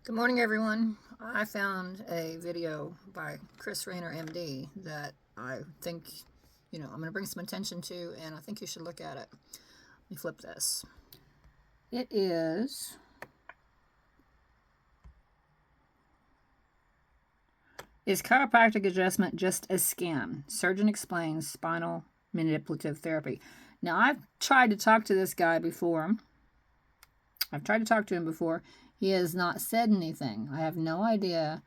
Good morning, everyone. I found a video by Raynor, MD, that I think, I'm going to bring some attention to, and I think you should look at it. Let me flip this. It is chiropractic adjustment just a scam? Surgeon explains spinal manipulative therapy. Now, I've tried to talk to this guy before. He has not said anything. I have no idea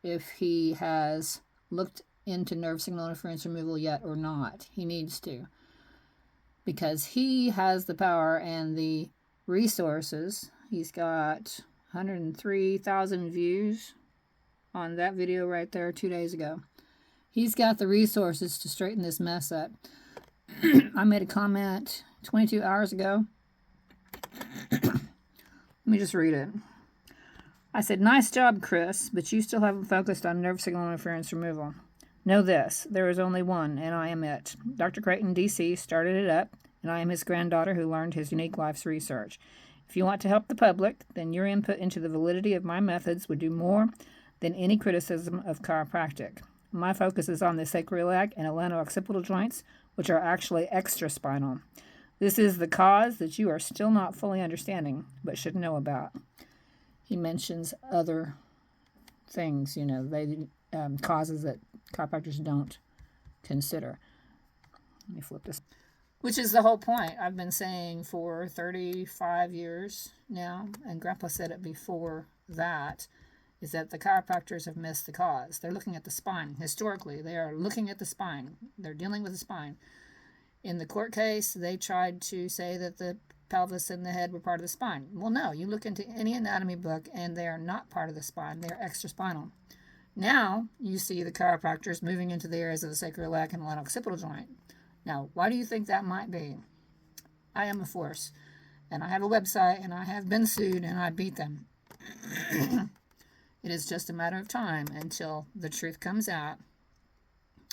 if he has looked into nerve signal interference removal yet or not. He needs to, because he has the power and the resources. He's got 103,000 views on that video right there 2 days ago. He's got the resources to straighten this mess up. I made a comment 22 hours ago. Let me just read it. I said, "Nice job, Chris, but you still haven't focused on nerve signal interference removal. Know this, there is only one, and I am it. Dr. Craton, D.C., started it up, and I am his granddaughter who learned his unique life's research. If you want to help the public, then your input into the validity of my methods would do more than any criticism of chiropractic. My focus is on the sacroiliac and atlanto-occipital joints, which are actually extraspinal. This is the cause that you are still not fully understanding, but should know about." He mentions other things, causes that chiropractors don't consider. Let me flip this. Which is the whole point. I've been saying for 35 years now, and Grandpa said it before that, is that the chiropractors have missed the cause. They're looking at the spine. Historically, they are looking at the spine. They're dealing with the spine. In the court case, they tried to say that the pelvis and the head were part of the spine. Well, no, you look into any anatomy book and they are not part of the spine. They are extraspinal. Now, you see the chiropractors moving into the areas of the sacroiliac and atlanto-occipital joint. Now, why do you think that might be? I am a force, and I have a website, and I have been sued, and I beat them. It is just a matter of time until the truth comes out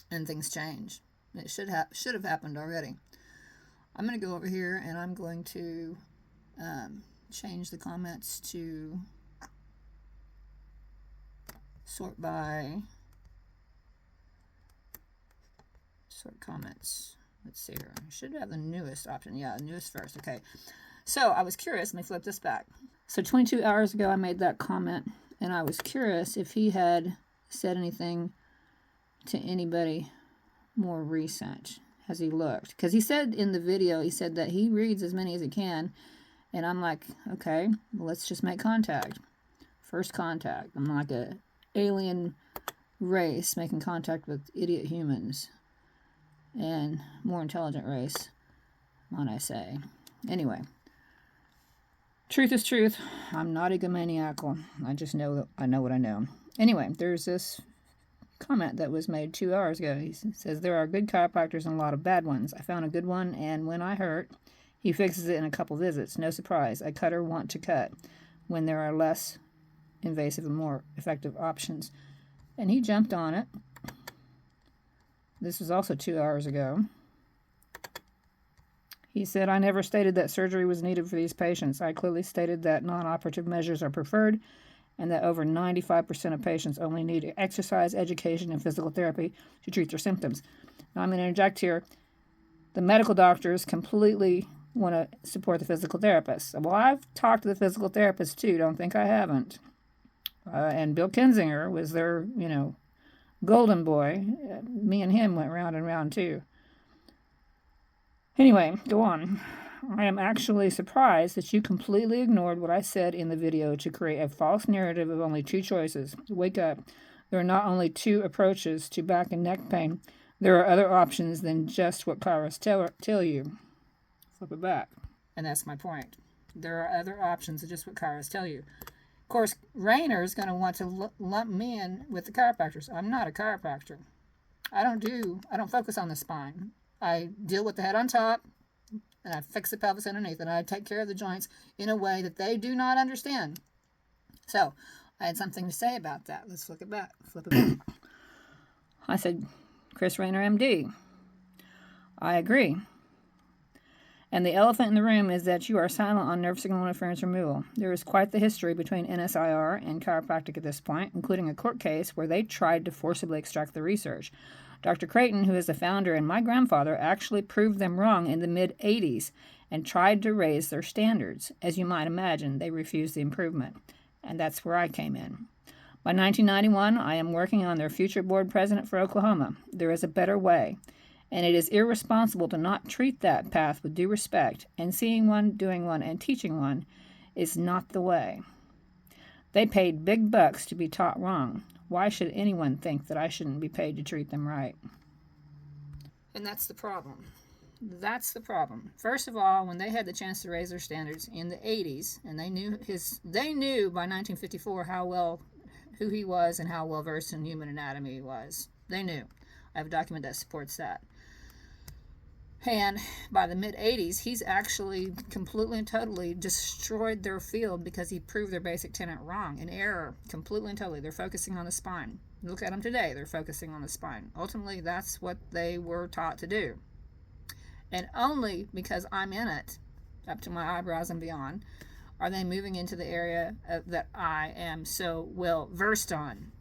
and things change. It should have happened already. I'm going to go over here and I'm going to change the comments to sort comments. Let's see here. I should have the newest option. Yeah, the newest first. Okay. So I was curious. Let me flip this back. So 22 hours ago I made that comment, and I was curious if he had said anything to anybody more recent. Has he looked? Because he said in the video, he said that he reads as many as he can. And I'm like, okay, well, let's just make contact. First contact. I'm like a alien race making contact with idiot humans. And more intelligent race, might I say. Anyway. Truth is truth. I'm not egomaniacal. I just know that I know what I know. Anyway, there's this comment that was made 2 hours ago. He says, "There are good chiropractors and a lot of bad ones. I found a good one, and when I hurt, he fixes it in a couple visits. No surprise. I cut or want to cut when there are less invasive and more effective options." And he jumped on it. This was also 2 hours ago. He said, "I never stated that surgery was needed for these patients. I clearly stated that non-operative measures are preferred, and that over 95% of patients only need exercise, education, and physical therapy to treat their symptoms." Now, I'm going to interject here. The medical doctors completely want to support the physical therapists. Well, I've talked to the physical therapists too. Don't think I haven't. And Bill Kinzinger was their, golden boy. Me and him went round and round too. Anyway, go on. I am actually surprised that you completely ignored what I said in the video to create a false narrative of only two choices. Wake up. There are not only two approaches to back and neck pain. There are other options than just what chiros tell you. Flip it back. And that's my point. There are other options than just what chiros tell you. Of course, Raynor is going to want to lump me in with the chiropractors. I'm not a chiropractor. I don't focus on the spine. I deal with the head on top, and I fix the pelvis underneath, and I take care of the joints in a way that they do not understand. So, I had something to say about that. Let's flip it back. I said, Raynor, MD. I agree. And the elephant in the room is that you are silent on nerve signal interference removal. There is quite the history between NSIR and chiropractic at this point, including a court case where they tried to forcibly extract the research. Dr. Craton, who is the founder, and my grandfather actually proved them wrong in the mid-'80s and tried to raise their standards. As you might imagine, they refused the improvement. And that's where I came in. By 1991, I am working on their future board president for Oklahoma. There is a better way, and it is irresponsible to not treat that path with due respect, and seeing one, doing one, and teaching one is not the way. They paid big bucks to be taught wrong. Why should anyone think that I shouldn't be paid to treat them right? And that's the problem. That's the problem. First of all, when they had the chance to raise their standards in the 80s, and they knew by 1954 who he was and how well versed in human anatomy he was. They knew. I have a document that supports that. And by the mid-'80s, he's actually completely and totally destroyed their field because he proved their basic tenet wrong, in error, completely and totally. They're focusing on the spine. Look at them today. They're focusing on the spine. Ultimately, that's what they were taught to do. And only because I'm in it, up to my eyebrows and beyond, are they moving into the area that I am so well versed on.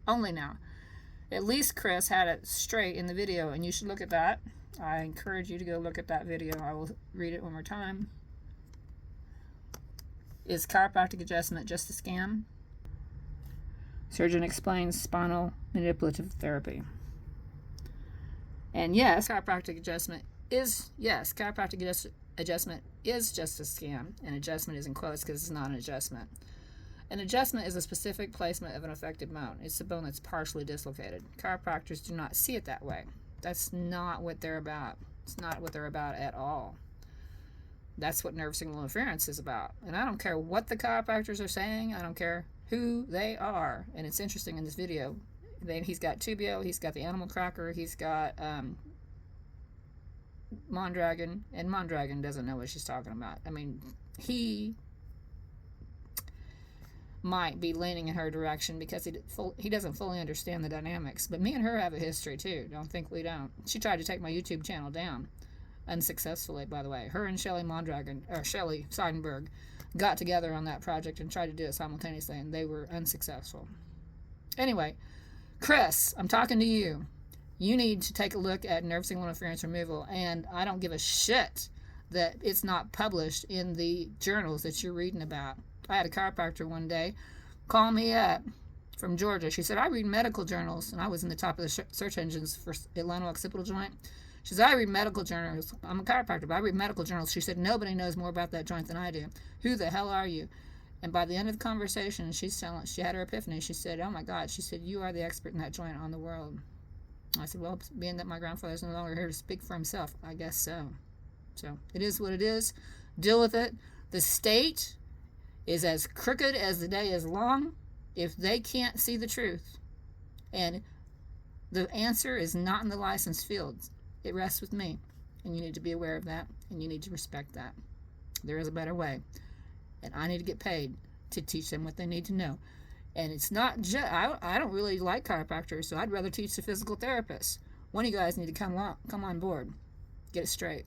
Only now. At least Chris had it straight in the video, and you should look at that. I encourage you to go look at that video. I will read it one more time. Is chiropractic adjustment just a scam? Surgeon explains spinal manipulative therapy. And yes, chiropractic adjustment is just a scam, and adjustment is in quotes because it's not an adjustment. An adjustment is a specific placement of an affected bone. It's the bone that's partially dislocated. Chiropractors do not see it that way. That's not what they're about. It's not what they're about at all. That's what nerve signal interference is about. And I don't care what the chiropractors are saying. I don't care who they are. And it's interesting in this video. He's got Tubio. He's got the animal cracker. He's got Mondragon. And Mondragon doesn't know what she's talking about. I mean, he might be leaning in her direction because he doesn't fully understand the dynamics. But me and her have a history too. Don't think we don't. She tried to take my YouTube channel down, unsuccessfully, by the way. Her and Shelley Seidenberg got together on that project and tried to do it simultaneously, and they were unsuccessful. Anyway, Chris, I'm talking to you. You need to take a look at nerve signal interference removal, and I don't give a shit that it's not published in the journals that you're reading about. I had a chiropractor one day call me up from Georgia. She said, I read medical journals, and I was in the top of the search engines for atlanto-occipital joint. She said, I read medical journals. I'm a chiropractor, but I read medical journals. She said, nobody knows more about that joint than I do. Who the hell are you? And by the end of the conversation, she had her epiphany. She said, oh my God. She said, you are the expert in that joint on the world. I said, well, being that my grandfather's no longer here to speak for himself, I guess so. So it is what it is. Deal with it. The state is as crooked as the day is long if they can't see the truth. And the answer is not in the licensed fields. It rests with me. And you need to be aware of that, and you need to respect that. There is a better way. And I need to get paid to teach them what they need to know. And it's not just, I don't really like chiropractors, so I'd rather teach the physical therapists. One of you guys need to come on board. Get it straight.